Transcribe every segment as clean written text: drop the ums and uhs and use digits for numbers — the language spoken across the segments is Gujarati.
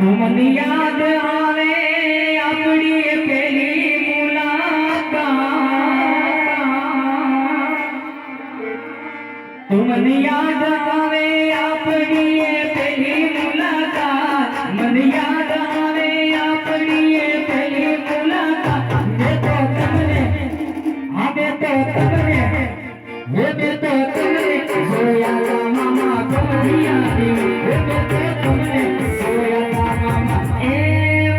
મને યાદ આવે આપણી પેલી મુલાકાત મને યાદ આવે આપણી પેલી મુલાકાત મને યાદ આવે આપણી પેલી મુલાકાત મેં તો તમને જોયા મામા કમરિયા દેવી મેં તો તમને જોયા મામા એ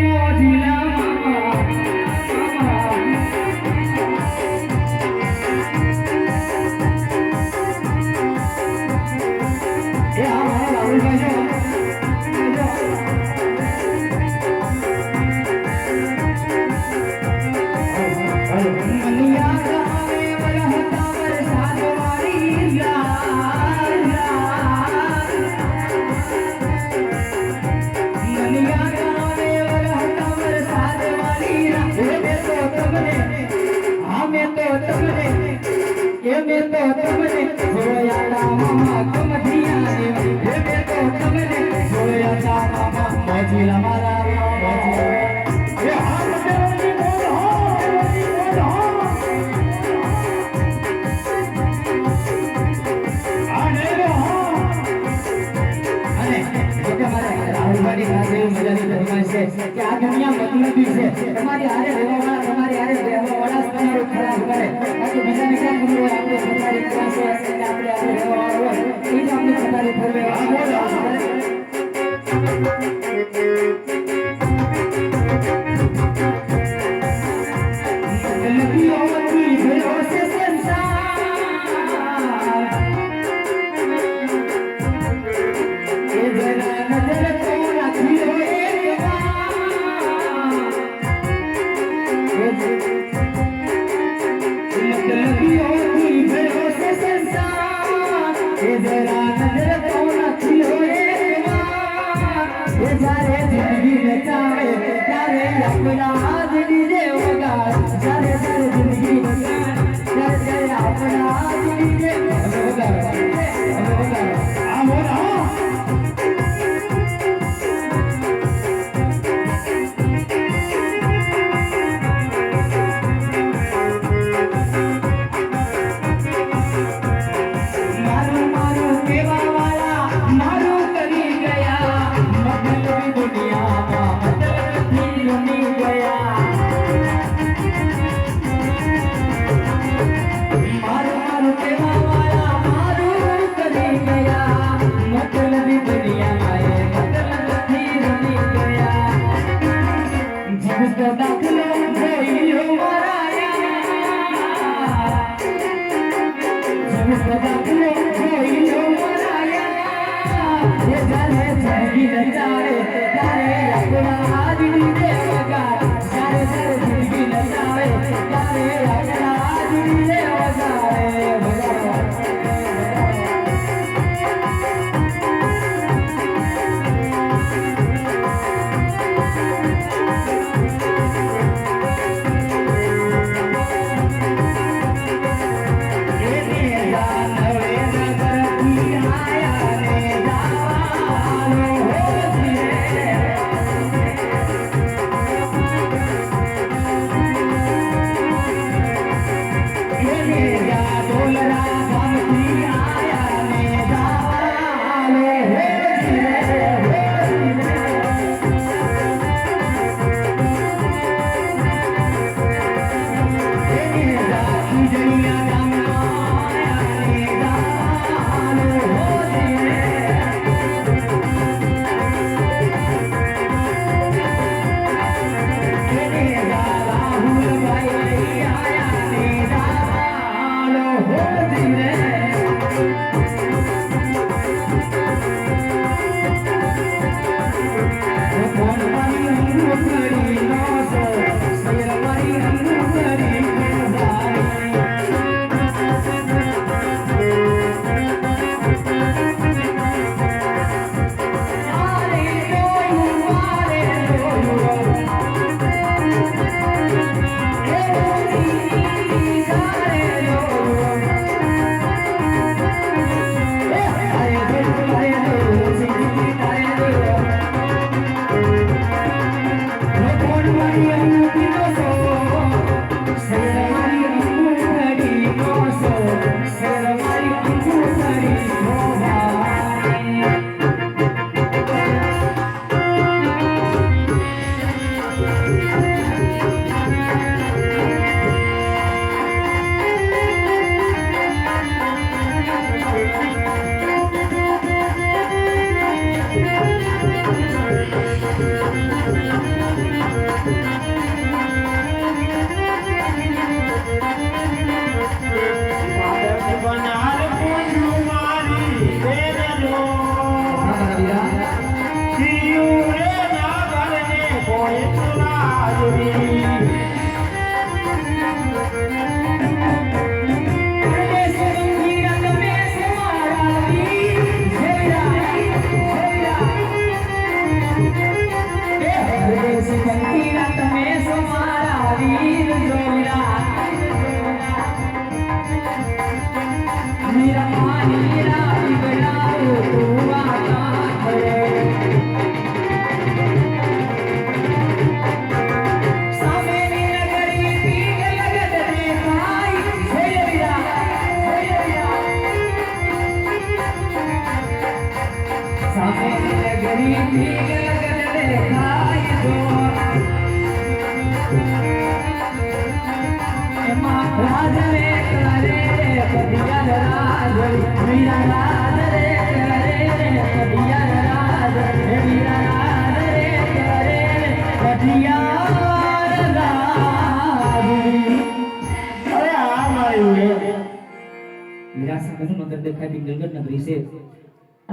મોજીલા મામા એ આ રાહુલ ભાઈ તમારી હારે રહેવાવાળા તમારી હારે રહેવાવાળા તમારું ખરાબ કરે બાકી બીજા બીજા ગુરુઓ આપણે તમારી પાસે આપણે હારે રહેવાવાળા હોય એ જ આપણે તમારી ફરવે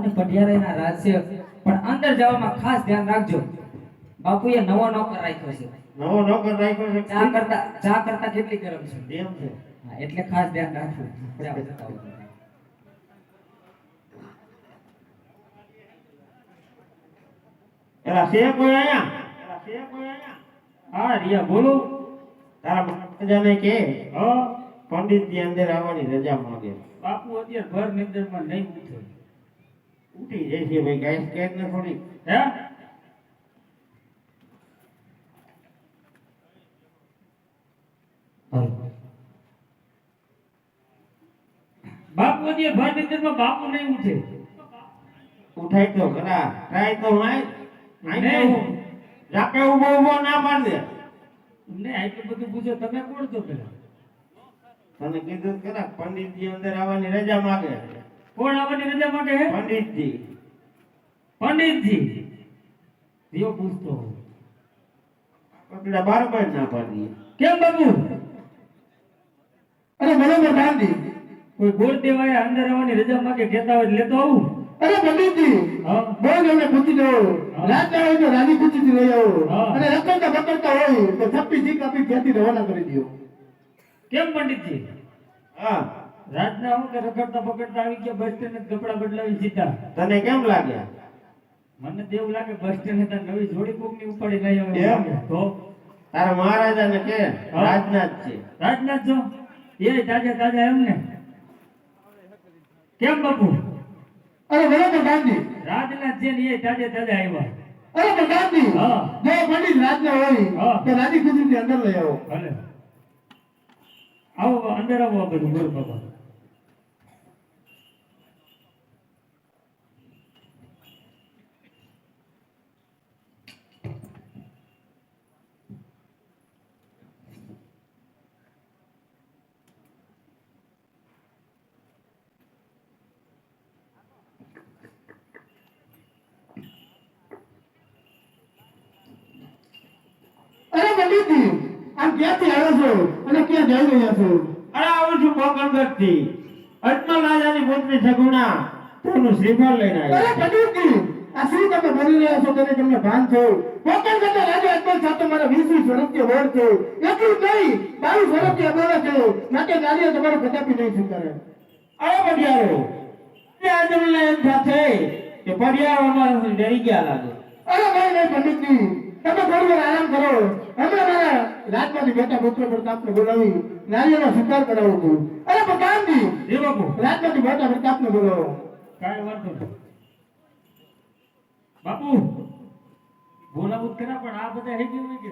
પટિયારાના રાજ છે પણ અંદર જવામાં ખાસ ધ્યાન રાખજો બાપુએ નવો નોકર રાખ્યો છે નવો નોકર રાખ્યો છે ચા કરતા કેટલી ગરમ છે એમ છે હા એટલે ખાસ ધ્યાન રાખવું એલા છે કોઈ આયા હા રિયા બોલો તારા મજાને કે પંડિતજી અંદર આવવાની રજા માંગે બાપુ અત્યારે ભર નિંદરમાં નહીં ઉઠે ઉઠી જશે ભાઈ ગાય સ્કેટ ને થોડી હે બાપુ અત્યારે ભર નિંદરમાં બાપુ નહીં ઉઠે ઉઠાય તો ખરા ટ્રાય તો માય જાપે ઉભો ના પાડ દે ને આટલું બધું પૂછો તમે કોણ છો પેલા તને કીધું ખરા પંડિતજી અંદર આવવાની રજા માંગે કોણ આવવાની રજા માંગે હે પંડિતજી દિયો પૂછતો પકડા બરાબર ના પાડી કેમ બાબુ અરે બરાબર ગાંધી કોઈ ગોળ દેવાય અંદર આવવાની રજા માંગે કહેતા હોય લેતો આવું અરે પંડિતજી બોલ એમને પૂછી દો રાત આવે તો રાની પૂછી લઈ આવો અને રખડતા પકડતા હોય તો છપ્પી જી કાપી ત્યાંથી રવાના કરી દો કેમ પંડિતજી હા રાતના હું કે રખડતા પકડતા આવી ગયા બસ સ્ટેન્ડ કપડા બદલાવી સીધા તને કેમ લાગ્યા મને તો એવું લાગે બસ સ્ટેન્ડ નવી જોડી કોક ની ઉપાડી લઈ આવ્યો તો તારા મહારાજાને કે રાજનાથ છે રાજનાથ છો એ તાજા તાજા એમ ને કેમ બાપુ અરે બરાબર ગાંધી રાજનાથ છે ને એ તાજા તાજા આવ્યા અરે ગાંધી હા જો પંડિત રાજના હોય તો રાની ખુશી અંદર લઈ આવો ભલે આવો અંદર આવો બધું બોલ બાબા અરે પંડિતજી આમ ક્યાંથી આવ્યો છો અને ક્યાં જઈ રહ્યા છો અરે આવું છું પોકણગઢ થી અજમલ રાજાની પુત્રી સગુણા તેનું શ્રીફળ લઈને આવ્યો અરે પંડિતજી આ શું તમે બોલી રહ્યા છો તેને તમને ભાન છો પોકણગઢ રાજા અજમલ સાથે મારા 20 વર્ષથી વોર છે એટલું નહીં 22 વર્ષથી બોલે છે માટે ગાડીઓ તમારે પ્રતાપી નહીં સ્વીકારે અરે પડિયારો તે અજમલને એમ સાથે કે પડિયારો અમારાથી ડરી ગયા લાગે અરે નહીં પંડિતજી તમે થોડી વાર આરામ કરો હમણાં મારા રાજમાંથી બેટા પુત્ર પ્રતાપને બોલાવી નારીઓનો સ્વીકાર કરાવું છું અરે પ્રધાનજી એ બાપુ રાજમાંથી બેટા પ્રતાપને બોલાવો કાંઈ વાંધો નહીં બાપુ બોલાવું કરા પણ આ બધા હે કેવું કે